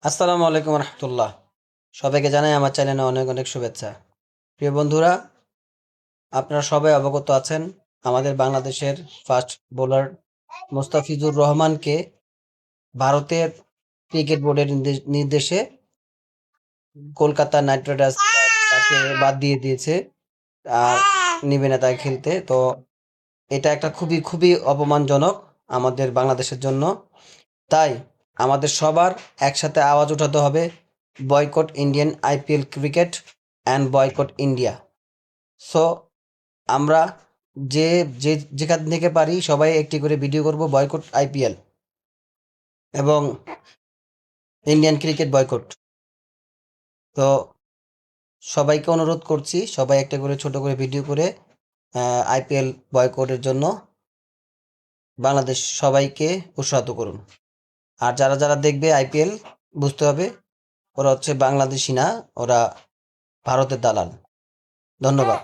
আসসালামু আলাইকুম রহমতুল্লাহ। সবাইকে জানাই আমার চ্যানেলে অনেক অনেক শুভেচ্ছা। প্রিয় বন্ধুরা, আপনারা সবাই অবগত আছেন আমাদের বাংলাদেশের ফাস্ট বোলার মোস্তাফিজুর রহমানকে ভারতের ক্রিকেট বোর্ডের নির্দেশে কলকাতা নাইট রাইডার্স তাকে বাদ দিয়ে দিয়েছে আর নিবে না তাকে খেলতে। তো এটা একটা খুবই খুবই অপমানজনক আমাদের বাংলাদেশের জন্য। তাই আমাদের সবার একসাথে আওয়াজ উঠাতে হবে, boycott Indian IPL cricket and boycott India. So আমরা যে যে যেখান থেকে পারি সবাই একটি করে ভিডিও করব বয়কট আইপিএল এবং ইন্ডিয়ান ক্রিকেট বয়কট। তো সবাইকে অনুরোধ করছি, সবাই একটা করে ছোট করে ভিডিও করে আইপিএল বয়কটের জন্য বাংলাদেশ সবাইকে উৎসাহিত করুন। আর যারা যারা দেখবে আইপিএল, বুঝতে হবে ওরা হচ্ছে বাংলাদেশি না, ওরা ভারতের দালাল। ধন্যবাদ।